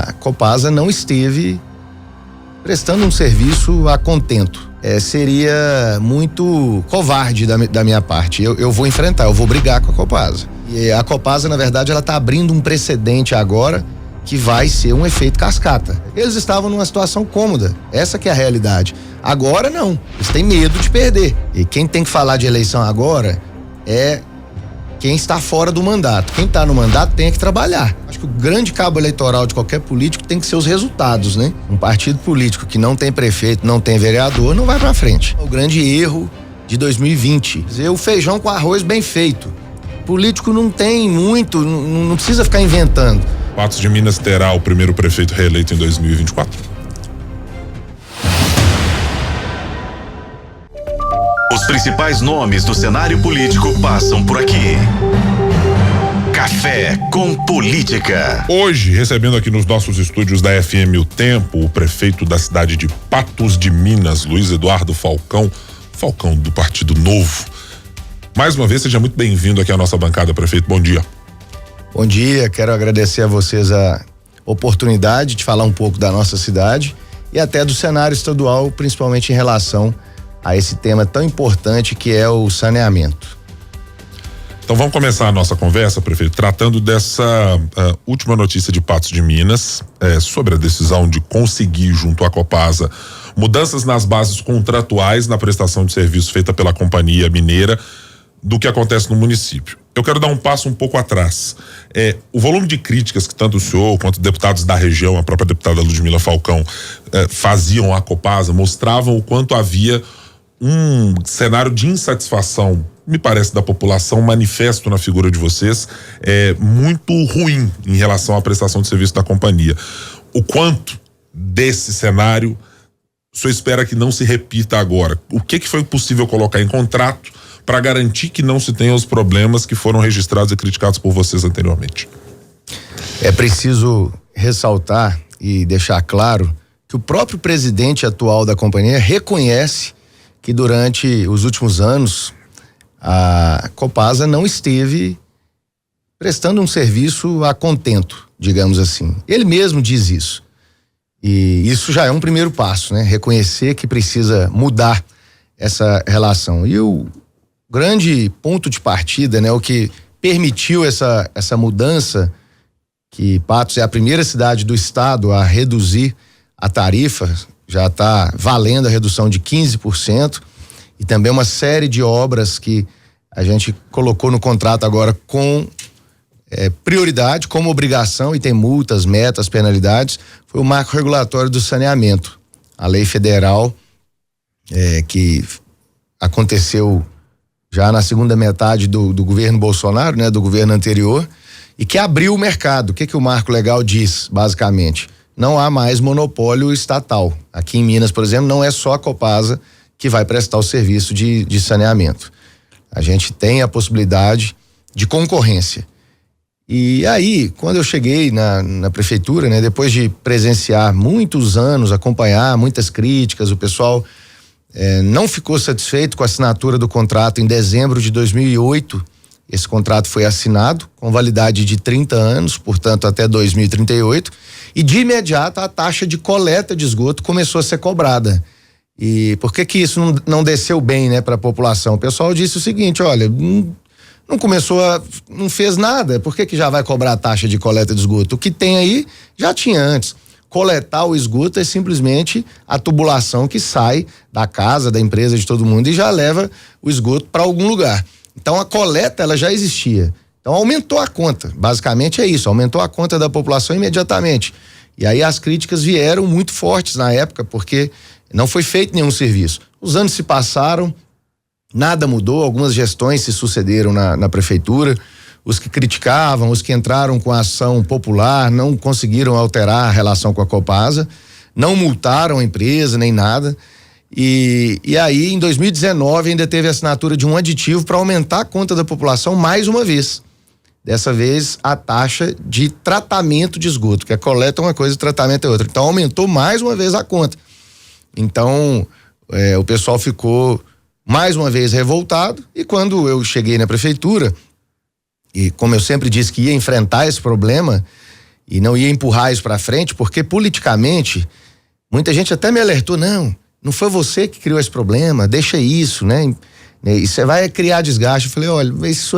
a Copasa não esteve prestando um serviço a contento. Seria muito covarde da minha parte. Eu vou enfrentar, eu vou brigar com a Copasa. E a Copasa, na verdade, ela está abrindo um precedente agora que vai ser um efeito cascata. Eles estavam numa situação cômoda, essa que é a realidade. Agora não, eles têm medo de perder. E quem tem que falar de eleição agora é quem está fora do mandato. Quem está no mandato tem que trabalhar. Acho que o grande cabo eleitoral de qualquer político tem que ser os resultados, né? Um partido político que não tem prefeito, não tem vereador, não vai pra frente. O grande erro de 2020. O feijão com arroz bem feito. Político não tem muito, não precisa ficar inventando. Patos de Minas terá o primeiro prefeito reeleito em 2024? Os principais nomes do cenário político passam por aqui. Café com Política. Hoje, recebendo aqui nos nossos estúdios da FM O Tempo, o prefeito da cidade de Patos de Minas, Luiz Eduardo Falcão do Partido Novo. Mais uma vez, seja muito bem-vindo aqui à nossa bancada, prefeito. Bom dia. Bom dia, quero agradecer a vocês a oportunidade de falar um pouco da nossa cidade e até do cenário estadual, principalmente em relação a esse tema tão importante que é o saneamento. Então vamos começar a nossa conversa, prefeito, tratando dessa última notícia de Patos de Minas, sobre a decisão de conseguir, junto à Copasa, mudanças nas bases contratuais na prestação de serviço feita pela companhia mineira do que acontece no município. Eu quero dar um passo um pouco atrás. O volume de críticas que tanto o senhor quanto deputados da região, a própria deputada Ludmila Falcão, faziam à Copasa, mostravam o quanto havia um cenário de insatisfação, me parece, da população, manifesto na figura de vocês, muito ruim em relação à prestação de serviço da companhia. O quanto desse cenário o senhor espera que não se repita agora? O que foi possível colocar em contrato para garantir que não se tenha os problemas que foram registrados e criticados por vocês anteriormente? É preciso ressaltar e deixar claro que o próprio presidente atual da companhia reconhece que durante os últimos anos a Copasa não esteve prestando um serviço a contento, digamos assim. Ele mesmo diz isso. E isso já é um primeiro passo, né? Reconhecer que precisa mudar essa relação. E o grande ponto de partida, né? O que permitiu essa mudança, que Patos é a primeira cidade do estado a reduzir a tarifa, já está valendo a redução de 15%, e também uma série de obras que a gente colocou no contrato agora com prioridade, como obrigação, e tem multas, metas, penalidades, foi o marco regulatório do saneamento. A lei federal que aconteceu já na segunda metade do governo Bolsonaro, né, do governo anterior, e que abriu o mercado. O que o marco legal diz, basicamente? Não há mais monopólio estatal. Aqui em Minas, por exemplo, não é só a Copasa que vai prestar o serviço de saneamento. A gente tem a possibilidade de concorrência. E aí, quando eu cheguei na prefeitura, né, depois de presenciar muitos anos, acompanhar muitas críticas, o pessoal não ficou satisfeito com a assinatura do contrato em dezembro de 2008. Esse contrato foi assinado com validade de 30 anos, portanto até 2038, e de imediato a taxa de coleta de esgoto começou a ser cobrada. E por que isso não desceu bem, né, para a população? O pessoal disse o seguinte: olha, não fez nada, por que já vai cobrar a taxa de coleta de esgoto? O que tem aí já tinha antes. Coletar o esgoto é simplesmente a tubulação que sai da casa, da empresa, de todo mundo, e já leva o esgoto para algum lugar. Então a coleta, ela já existia. Então aumentou a conta, basicamente é isso, aumentou a conta da população imediatamente. E aí as críticas vieram muito fortes na época, porque não foi feito nenhum serviço. Os anos se passaram, nada mudou, algumas gestões se sucederam na prefeitura. Os que criticavam, os que entraram com a ação popular, não conseguiram alterar a relação com a Copasa, não multaram a empresa nem nada. E aí, em 2019, ainda teve a assinatura de um aditivo para aumentar a conta da população mais uma vez. Dessa vez, a taxa de tratamento de esgoto, que a coleta é uma coisa e o tratamento é outra. Então, aumentou mais uma vez a conta. Então, o pessoal ficou mais uma vez revoltado, e quando eu cheguei na prefeitura, e como eu sempre disse que ia enfrentar esse problema, e não ia empurrar isso para frente, porque politicamente muita gente até me alertou, não foi você que criou esse problema, deixa isso, né? E você vai criar desgaste. Eu falei, olha, isso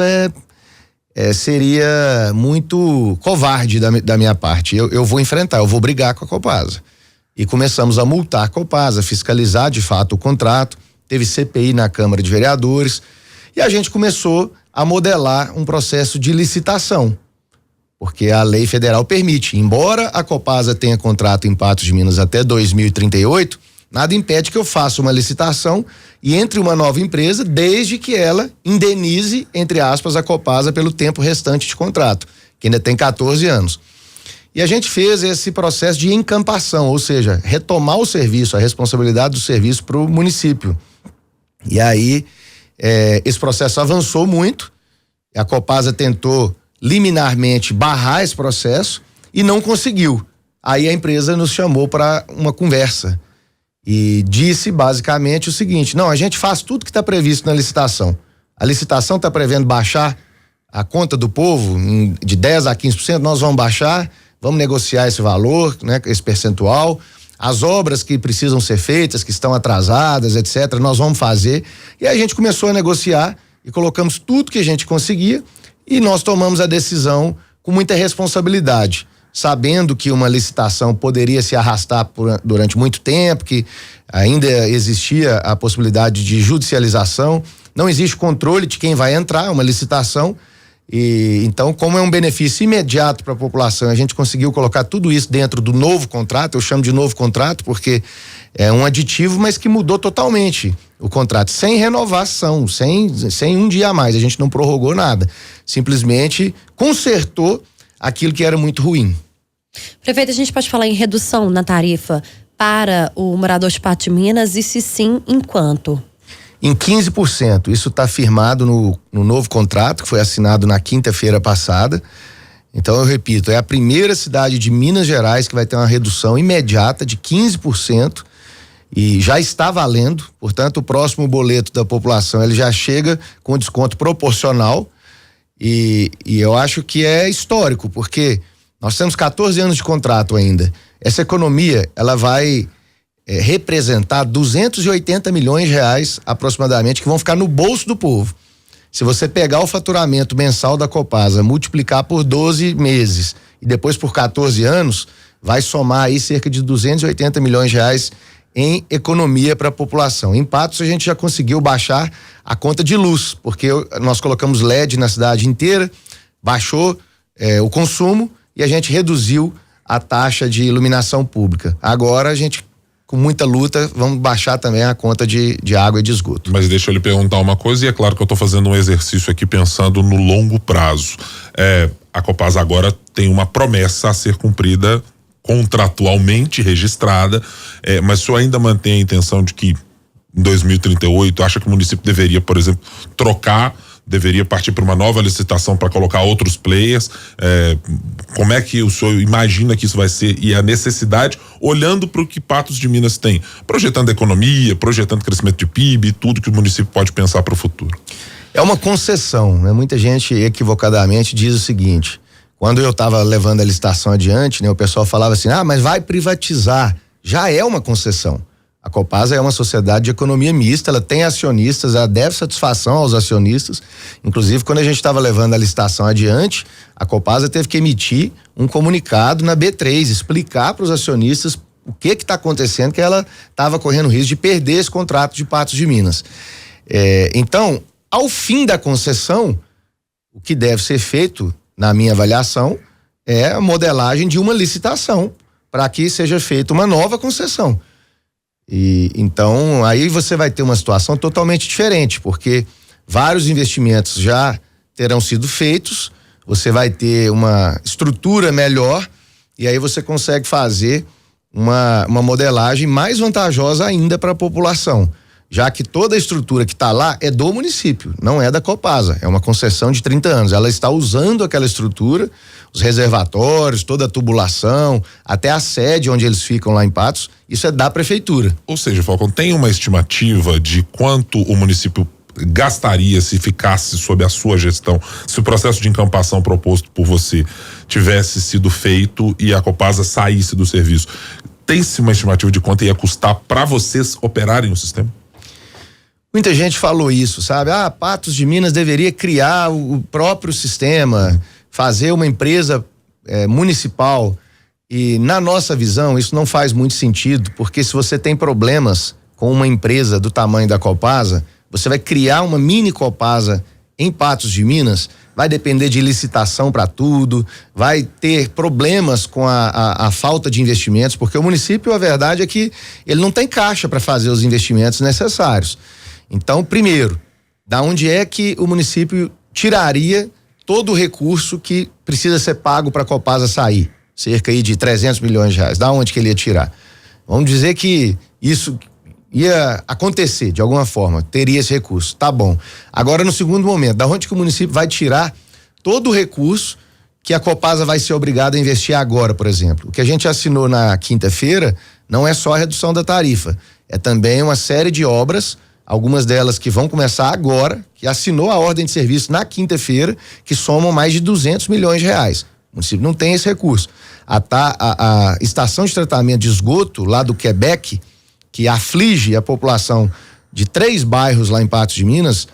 seria muito covarde da minha parte. Eu vou enfrentar, eu vou brigar com a Copasa. E começamos a multar a Copasa, fiscalizar de fato o contrato, teve CPI na Câmara de Vereadores, e a gente começou a modelar um processo de licitação. Porque a lei federal permite, embora a Copasa tenha contrato em Patos de Minas até 2038, nada impede que eu faça uma licitação e entre uma nova empresa, desde que ela indenize, entre aspas, a Copasa pelo tempo restante de contrato, que ainda tem 14 anos. E a gente fez esse processo de encampação, ou seja, retomar o serviço, a responsabilidade do serviço para o município. E aí, esse processo avançou muito, a Copasa tentou liminarmente barrar esse processo e não conseguiu. Aí a empresa nos chamou para uma conversa e disse basicamente o seguinte: não, a gente faz tudo que está previsto na licitação. A licitação está prevendo baixar a conta do povo de 10% a 15%, nós vamos baixar, vamos negociar esse valor, né, esse percentual. As obras que precisam ser feitas, que estão atrasadas, etc., nós vamos fazer. E aí a gente começou a negociar e colocamos tudo que a gente conseguia. E nós tomamos a decisão com muita responsabilidade, sabendo que uma licitação poderia se arrastar durante muito tempo, que ainda existia a possibilidade de judicialização, não existe controle de quem vai entrar, uma licitação, e então, como é um benefício imediato para a população, a gente conseguiu colocar tudo isso dentro do novo contrato. Eu chamo de novo contrato porque é um aditivo, mas que mudou totalmente o contrato, sem renovação, sem um dia a mais, a gente não prorrogou nada, simplesmente consertou aquilo que era muito ruim. Prefeito, a gente pode falar em redução na tarifa para o morador de Patos de Minas, e se sim, em quanto? Em 15%, isso está firmado no novo contrato que foi assinado na quinta-feira passada. Então eu repito, é a primeira cidade de Minas Gerais que vai ter uma redução imediata de 15%. E já está valendo, portanto o próximo boleto da população ele já chega com desconto proporcional e eu acho que é histórico, porque nós temos 14 anos de contrato ainda. Essa economia, ela vai representar 280 milhões de reais aproximadamente, que vão ficar no bolso do povo. Se você pegar o faturamento mensal da Copasa, multiplicar por 12 meses e depois por 14 anos, vai somar aí cerca de 280 milhões de reais em economia para a população. Em Patos a gente já conseguiu baixar a conta de luz, porque nós colocamos LED na cidade inteira, baixou o consumo e a gente reduziu a taxa de iluminação pública. Agora a gente, com muita luta, vamos baixar também a conta de água e de esgoto. Mas deixa eu lhe perguntar uma coisa, e é claro que eu estou fazendo um exercício aqui pensando no longo prazo. A Copasa agora tem uma promessa a ser cumprida contratualmente registrada, mas o senhor ainda mantém a intenção de que em 2038 acha que o município deveria, por exemplo, deveria partir para uma nova licitação para colocar outros players? Como é que o senhor imagina que isso vai ser, e a necessidade, olhando para o que Patos de Minas tem, projetando economia, projetando crescimento de PIB, tudo que o município pode pensar para o futuro? É uma concessão, né? Muita gente equivocadamente diz o seguinte: quando eu estava levando a licitação adiante, né, o pessoal falava assim, mas vai privatizar. Já é uma concessão. A Copasa é uma sociedade de economia mista, ela tem acionistas, ela deve satisfação aos acionistas. Inclusive, quando a gente estava levando a licitação adiante, a Copasa teve que emitir um comunicado na B3, explicar para os acionistas o que está acontecendo, que ela estava correndo risco de perder esse contrato de Patos de Minas. Então, ao fim da concessão, o que deve ser feito, na minha avaliação, é a modelagem de uma licitação para que seja feita uma nova concessão. E então aí você vai ter uma situação totalmente diferente, porque vários investimentos já terão sido feitos, você vai ter uma estrutura melhor e aí você consegue fazer uma modelagem mais vantajosa ainda para a população, já que toda a estrutura que está lá é do município, não é da Copasa, é uma concessão de 30 anos, ela está usando aquela estrutura, os reservatórios, toda a tubulação, até a sede onde eles ficam lá em Patos, isso é da prefeitura. Ou seja, Falcão, tem uma estimativa de quanto o município gastaria se ficasse sob a sua gestão, se o processo de encampação proposto por você tivesse sido feito e a Copasa saísse do serviço? Tem-se uma estimativa de quanto ia custar para vocês operarem o sistema? Muita gente falou isso, sabe? Patos de Minas deveria criar o próprio sistema, fazer uma empresa municipal. E na nossa visão, isso não faz muito sentido, porque se você tem problemas com uma empresa do tamanho da Copasa, você vai criar uma mini Copasa em Patos de Minas, vai depender de licitação para tudo, vai ter problemas com a falta de investimentos, porque o município, a verdade é que ele não tem caixa para fazer os investimentos necessários. Então, primeiro, da onde é que o município tiraria todo o recurso que precisa ser pago para a Copasa sair? Cerca aí de 300 milhões de reais. Da onde que ele ia tirar? Vamos dizer que isso ia acontecer de alguma forma, teria esse recurso, tá bom. Agora, no segundo momento, da onde que o município vai tirar todo o recurso que a Copasa vai ser obrigada a investir agora, por exemplo? O que a gente assinou na quinta-feira não é só a redução da tarifa, é também uma série de obras, algumas delas que vão começar agora, que assinou a ordem de serviço na quinta-feira, que somam mais de 200 milhões de reais. O município não tem esse recurso. A estação de tratamento de esgoto lá do Quebec, que aflige a população de 3 bairros lá em Patos de Minas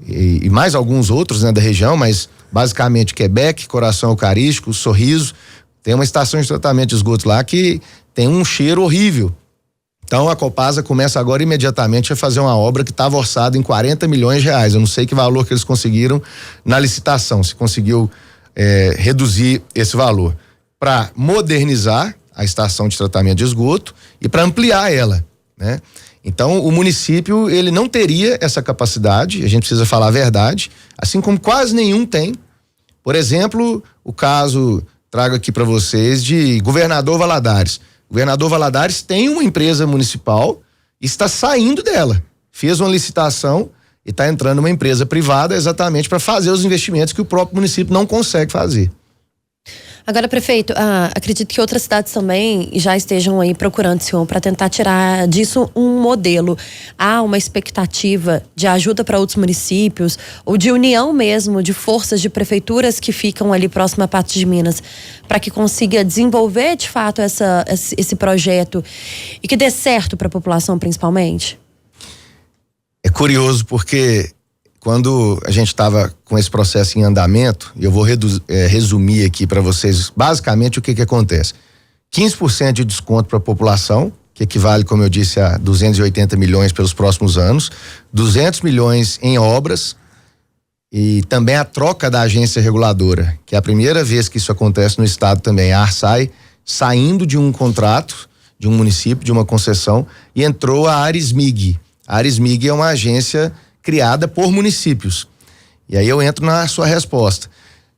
e mais alguns outros, né, da região, mas basicamente Quebec, Coração Eucarístico, Sorriso, tem uma estação de tratamento de esgoto lá que tem um cheiro horrível. Então a Copasa começa agora imediatamente a fazer uma obra que estava orçada em 40 milhões de reais. Eu não sei que valor que eles conseguiram na licitação, se conseguiu reduzir esse valor para modernizar a estação de tratamento de esgoto e para ampliar ela, né? Então o município, ele não teria essa capacidade, a gente precisa falar a verdade, assim como quase nenhum tem. Por exemplo, o caso, trago aqui para vocês, de Governador Valadares. Governador Valadares tem uma empresa municipal e está saindo dela, fez uma licitação e está entrando uma empresa privada exatamente para fazer os investimentos que o próprio município não consegue fazer. Agora, prefeito, acredito que outras cidades também já estejam aí procurando, senhor, para tentar tirar disso um modelo. Há uma expectativa de ajuda para outros municípios ou de união mesmo de forças de prefeituras que ficam ali próximo a Patos de Minas, para que consiga desenvolver de fato esse projeto e que dê certo para a população principalmente? É curioso porque quando a gente estava com esse processo em andamento, eu vou resumir aqui para vocês basicamente o que acontece. 15% de desconto para a população, que equivale, como eu disse, a 280 milhões pelos próximos anos, 200 milhões em obras e também a troca da agência reguladora, que é a primeira vez que isso acontece no estado também. A Arsai saindo de um contrato, de um município, de uma concessão, e entrou a Arismig. A Arismig é uma agência criada por municípios. E aí eu entro na sua resposta.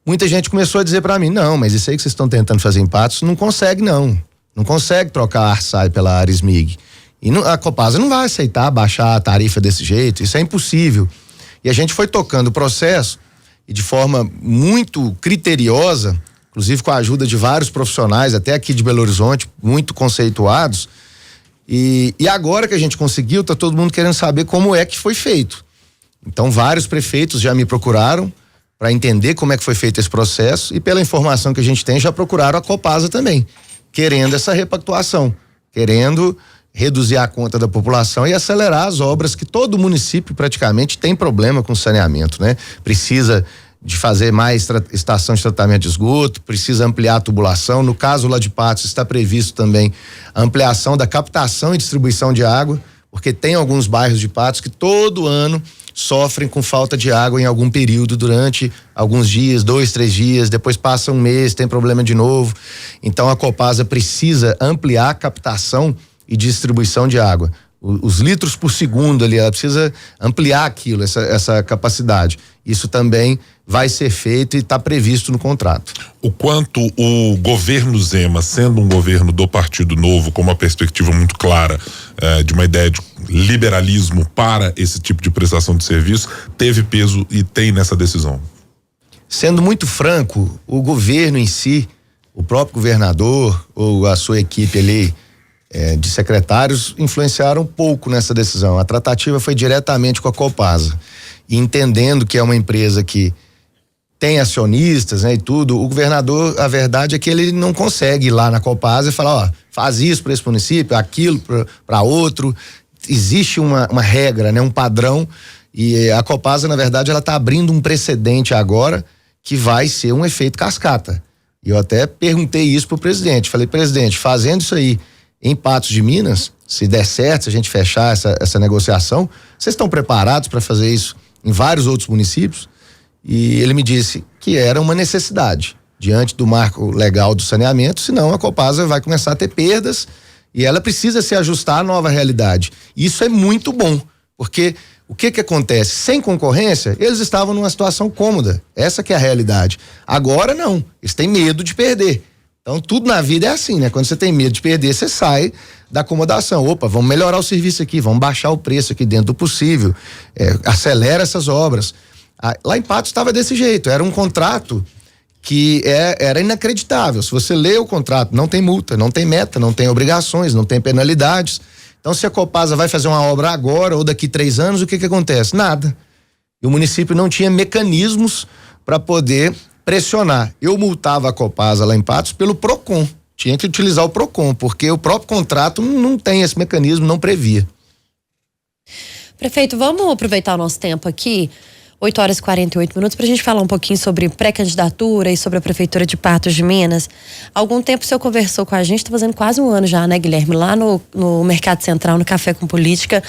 Muita gente começou a dizer para mim, não, mas isso aí que vocês estão tentando fazer em Patos, não consegue não consegue trocar a Arsai pela Arismig. E a Copasa não vai aceitar baixar a tarifa desse jeito, isso é impossível. E a gente foi tocando o processo e de forma muito criteriosa, inclusive com a ajuda de vários profissionais, até aqui de Belo Horizonte, muito conceituados, e agora que a gente conseguiu, tá todo mundo querendo saber como é que foi feito. Então vários prefeitos já me procuraram para entender como é que foi feito esse processo e pela informação que a gente tem, já procuraram a Copasa também, querendo essa repactuação, querendo reduzir a conta da população e acelerar as obras que todo município praticamente tem problema com saneamento, né? Precisa de fazer mais estação de tratamento de esgoto, precisa ampliar a tubulação. No caso lá de Patos está previsto também a ampliação da captação e distribuição de água, porque tem alguns bairros de Patos que todo ano sofrem com falta de água em algum período, durante alguns dias, 2, 3 dias, depois passa um mês, tem problema de novo. Então a Copasa precisa ampliar a captação e distribuição de água. Os litros por segundo ali, ela precisa ampliar aquilo, essa capacidade. Isso também vai ser feito e está previsto no contrato. O quanto o governo Zema, sendo um governo do Partido Novo, com uma perspectiva muito clara de uma ideia de liberalismo para esse tipo de prestação de serviço, teve peso e tem nessa decisão? Sendo muito franco, o governo em si, o próprio governador ou a sua equipe ali de secretários influenciaram pouco nessa decisão. A tratativa foi diretamente com a Copasa. e entendendo que é uma empresa que tem acionistas, né, e tudo, o governador, a verdade é que ele não consegue ir lá na Copasa e falar, ó, faz isso para esse município, aquilo para outro. Existe uma regra, né, um padrão, e a Copasa, na verdade, ela está abrindo um precedente agora que vai ser um efeito cascata. E eu até perguntei isso pro presidente, falei, presidente, fazendo isso aí em Patos de Minas, se der certo, se a gente fechar essa negociação, vocês estão preparados para fazer isso em vários outros municípios? E ele me disse que era uma necessidade diante do marco legal do saneamento, senão a Copasa vai começar a ter perdas e ela precisa se ajustar à nova realidade. Isso é muito bom, porque o que acontece? Sem concorrência, eles estavam numa situação cômoda. Essa que é a realidade. Agora não, eles têm medo de perder. Então tudo na vida é assim, né? Quando você tem medo de perder, você sai da acomodação. Opa, vamos melhorar o serviço aqui, vamos baixar o preço aqui dentro do possível, acelera essas obras. Lá em Patos estava desse jeito, era um contrato que era inacreditável. Se você lê o contrato, não tem multa, não tem meta, não tem obrigações, não tem penalidades. Então, se a Copasa vai fazer uma obra agora ou daqui 3 anos, o que acontece? Nada. E o município não tinha mecanismos para poder pressionar. Eu multava a Copasa lá em Patos pelo PROCON. Tinha que utilizar o PROCON, porque o próprio contrato não tem esse mecanismo, não previa. Prefeito, vamos aproveitar o nosso tempo aqui, 8h48, pra gente falar um pouquinho sobre pré-candidatura e sobre a Prefeitura de Patos de Minas. Há algum tempo o senhor conversou com a gente, tá fazendo quase um ano já, né, Guilherme? Lá no Mercado Central, no Café com Política,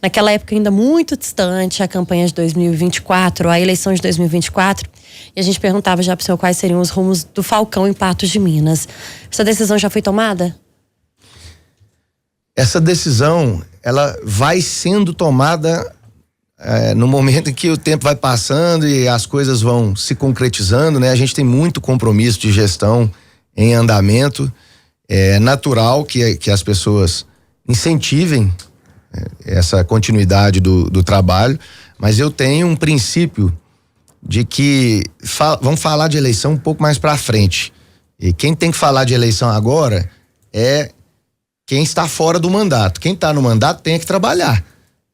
naquela época ainda muito distante, a campanha de 2024, a eleição de 2024, e a gente perguntava já pro senhor quais seriam os rumos do Falcão em Patos de Minas. Essa decisão já foi tomada? Essa decisão, ela vai sendo tomada no momento em que o tempo vai passando e as coisas vão se concretizando, né? A gente tem muito compromisso de gestão em andamento. É natural que as pessoas incentivem essa continuidade do trabalho, mas eu tenho um princípio de que vamos falar de eleição um pouco mais para frente. E quem tem que falar de eleição agora é quem está fora do mandato. Quem está no mandato tem que trabalhar.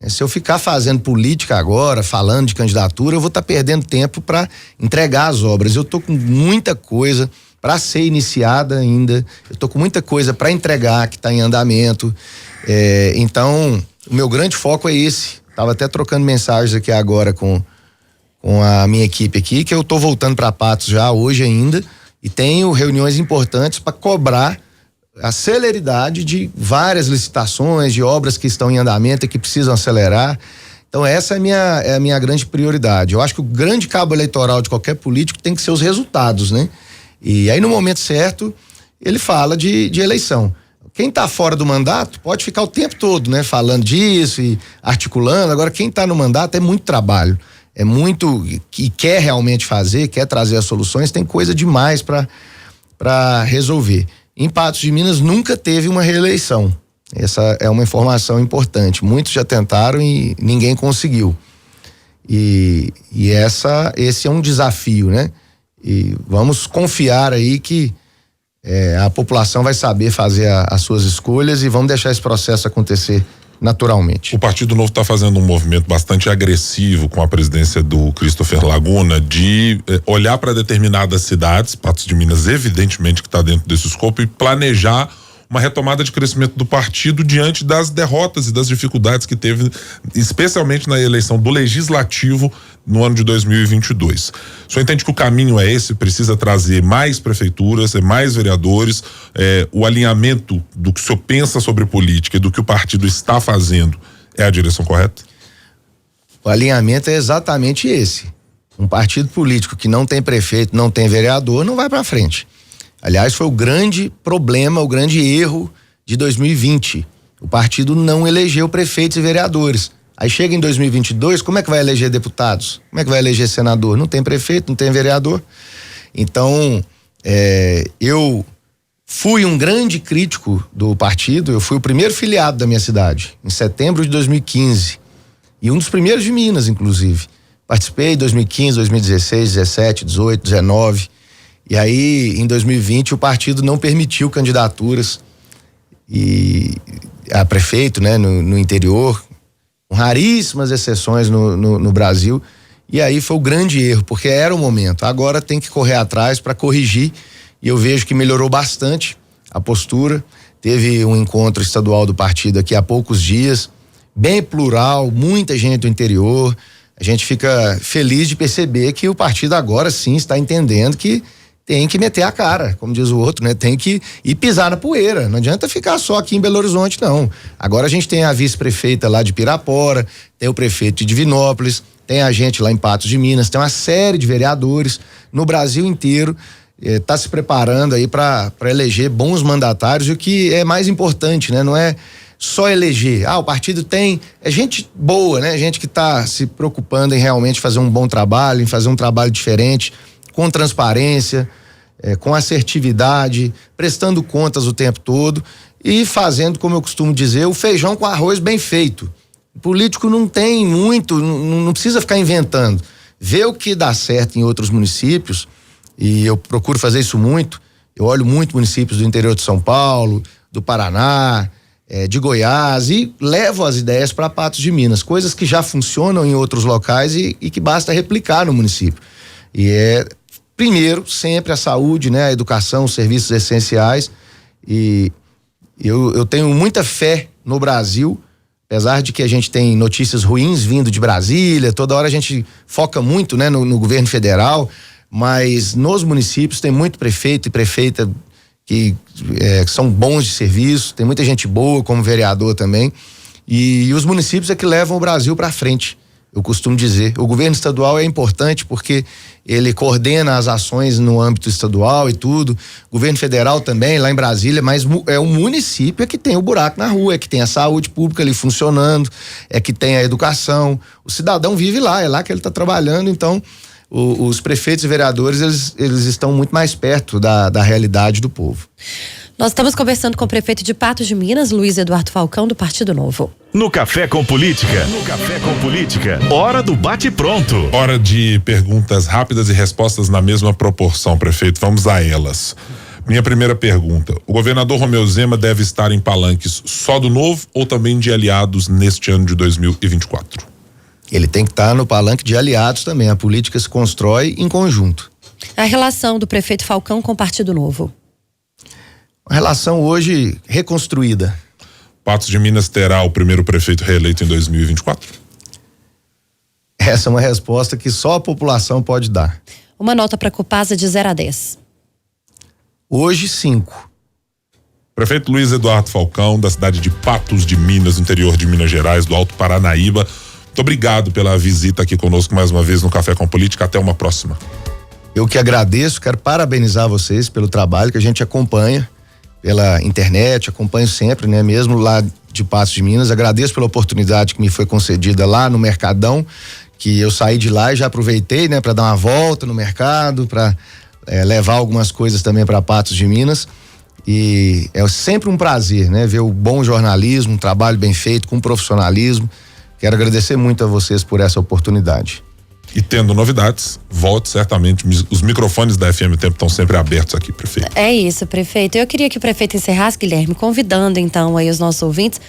Se eu ficar fazendo política agora, falando de candidatura, eu vou estar perdendo tempo para entregar as obras. Eu tô com muita coisa para ser iniciada ainda. Eu tô com muita coisa para entregar que está em andamento. Então, o meu grande foco é esse. Tava até trocando mensagens aqui agora com a minha equipe aqui, que eu tô voltando para Patos já hoje ainda e tenho reuniões importantes para cobrar a celeridade de várias licitações, de obras que estão em andamento e que precisam acelerar. Então essa é a minha grande prioridade. Eu acho que o grande cabo eleitoral de qualquer político tem que ser os resultados, né? E aí no momento certo ele fala de eleição. Quem está fora do mandato pode ficar o tempo todo, né? Falando disso e articulando. Agora quem está no mandato é muito trabalho, é muito que quer realmente fazer, quer trazer as soluções, tem coisa demais para resolver. Em Patos de Minas nunca teve uma reeleição. Essa é uma informação importante. Muitos já tentaram e ninguém conseguiu. E esse é um desafio, né? E vamos confiar aí que a população vai saber fazer as suas escolhas e vamos deixar esse processo acontecer naturalmente. O Partido Novo está fazendo um movimento bastante agressivo com a presidência do Christopher Laguna de olhar para determinadas cidades, Patos de Minas evidentemente que está dentro desse escopo, e planejar uma retomada de crescimento do partido diante das derrotas e das dificuldades que teve, especialmente na eleição do Legislativo no ano de 2022. O senhor entende que o caminho é esse? Precisa trazer mais prefeituras, mais vereadores, o alinhamento do que o senhor pensa sobre política e do que o partido está fazendo é a direção correta? O alinhamento é exatamente esse. Um partido político que não tem prefeito, não tem vereador, não vai para frente. Aliás, foi o grande problema, o grande erro de 2020. O partido não elegeu prefeitos e vereadores. Aí chega em 2022, como é que vai eleger deputados? Como é que vai eleger senador? Não tem prefeito, não tem vereador. Então, eu fui um grande crítico do partido, eu fui o primeiro filiado da minha cidade, em setembro de 2015. E um dos primeiros de Minas, inclusive. Participei em 2015, 2016, 17, 18, 19. E aí, em 2020, o partido não permitiu candidaturas a prefeito, né, no interior. com raríssimas exceções no Brasil. E aí foi o grande erro, porque era o momento. Agora tem que correr atrás para corrigir. E eu vejo que melhorou bastante a postura. Teve um encontro estadual do partido aqui há poucos dias, bem plural, muita gente do interior. A gente fica feliz de perceber que o partido agora sim está entendendo que tem que meter a cara, como diz o outro, né? Tem que ir pisar na poeira. Não adianta ficar só aqui em Belo Horizonte, não. Agora a gente tem a vice-prefeita lá de Pirapora, tem o prefeito de Divinópolis, tem a gente lá em Patos de Minas, tem uma série de vereadores no Brasil inteiro. Está se preparando aí para eleger bons mandatários, e o que é mais importante, né? Não é só eleger. O partido é gente boa, né? Gente que está se preocupando em realmente fazer um bom trabalho, em fazer um trabalho diferente, com transparência, com assertividade, prestando contas o tempo todo e fazendo, como eu costumo dizer, o feijão com arroz bem feito. O político não tem muito, não precisa ficar inventando. Vê o que dá certo em outros municípios, e eu procuro fazer isso muito. Eu olho muito municípios do interior de São Paulo, do Paraná, de Goiás, e levo as ideias para Patos de Minas, coisas que já funcionam em outros locais e que basta replicar no município. E primeiro, sempre a saúde, né? A educação, os serviços essenciais, e eu tenho muita fé no Brasil, apesar de que a gente tem notícias ruins vindo de Brasília, toda hora a gente foca muito, né? No governo federal, mas nos municípios tem muito prefeito e prefeita que são bons de serviço, tem muita gente boa como vereador também, e os municípios é que levam o Brasil para frente. Eu costumo dizer, o governo estadual é importante porque ele coordena as ações no âmbito estadual e tudo, o governo federal também, lá em Brasília, mas é o município que tem o buraco na rua, é que tem a saúde pública ali funcionando, é que tem a educação, o cidadão vive lá, é lá que ele está trabalhando. Então os prefeitos e vereadores, eles estão muito mais perto da realidade do povo. Nós estamos conversando com o prefeito de Patos de Minas, Luiz Eduardo Falcão, do Partido Novo. No Café com Política. Hora do bate-pronto. Hora de perguntas rápidas e respostas na mesma proporção, prefeito. Vamos a elas. Minha primeira pergunta: o governador Romeu Zema deve estar em palanques só do Novo ou também de aliados neste ano de 2024? Ele tem que estar no palanque de aliados também. A política se constrói em conjunto. A relação do prefeito Falcão com o Partido Novo? Uma relação hoje reconstruída. Patos de Minas terá o primeiro prefeito reeleito em 2024? Essa é uma resposta que só a população pode dar. Uma nota para a Copasa de 0 a 10. Hoje, 5. Prefeito Luiz Eduardo Falcão, da cidade de Patos de Minas, interior de Minas Gerais, do Alto Paranaíba. Muito obrigado pela visita aqui conosco mais uma vez no Café com Política. Até uma próxima. Eu que agradeço, quero parabenizar vocês pelo trabalho que a gente acompanha pela internet, acompanho sempre, né? Mesmo lá de Patos de Minas. Agradeço pela oportunidade que me foi concedida lá no Mercadão, que eu saí de lá e já aproveitei, né? Para dar uma volta no mercado, para levar algumas coisas também para Patos de Minas. E é sempre um prazer, né? Ver o bom jornalismo, um trabalho bem feito, com profissionalismo. Quero agradecer muito a vocês por essa oportunidade. E tendo novidades, volte certamente. Os microfones da FM Tempo estão sempre abertos aqui, prefeito. É isso, prefeito. Eu queria que o prefeito encerrasse, Guilherme, convidando então aí os nossos ouvintes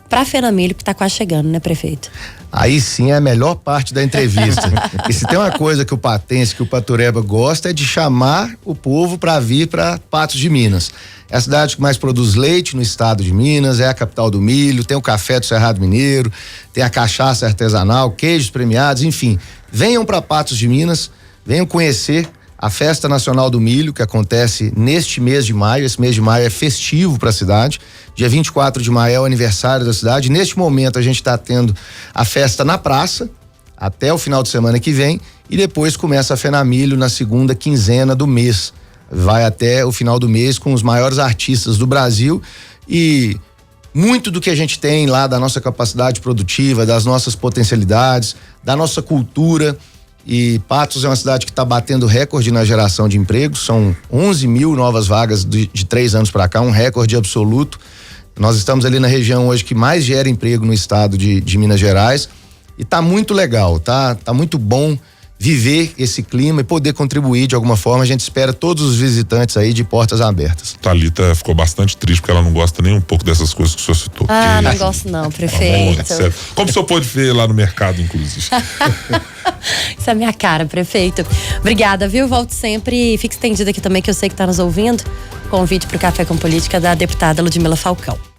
para a Feira Milho, que está quase chegando, né, prefeito? Aí sim é a melhor parte da entrevista. E se tem uma coisa que o patense, que o Patureba gosta, é de chamar o povo para vir para Patos de Minas. É a cidade que mais produz leite no estado de Minas, é a capital do milho, tem o café do Cerrado Mineiro, tem a cachaça artesanal, queijos premiados, enfim. Venham para Patos de Minas, venham conhecer a Festa Nacional do Milho, que acontece neste mês de maio. Esse mês de maio é festivo para a cidade. Dia 24 de maio é o aniversário da cidade. Neste momento a gente está tendo a festa na praça até o final de semana que vem, e depois começa a Feira Milho na segunda quinzena do mês. Vai até o final do mês com os maiores artistas do Brasil, e muito do que a gente tem lá da nossa capacidade produtiva, das nossas potencialidades, da nossa cultura. E Patos é uma cidade que está batendo recorde na geração de empregos, são 11 mil novas vagas de 3 anos para cá, um recorde absoluto. Nós estamos ali na região hoje que mais gera emprego no estado de Minas Gerais, e tá muito legal, tá muito bom viver esse clima e poder contribuir de alguma forma. A gente espera todos os visitantes aí de portas abertas. Thalita ficou bastante triste porque ela não gosta nem um pouco dessas coisas que o senhor citou. Ah, não gosto não, prefeito. Como o senhor pôde ver lá no mercado, inclusive. Isso é minha cara, prefeito. Obrigada, viu? Volte sempre e fique estendido aqui também, que eu sei que tá nos ouvindo. Convite pro Café com Política da deputada Ludmila Falcão.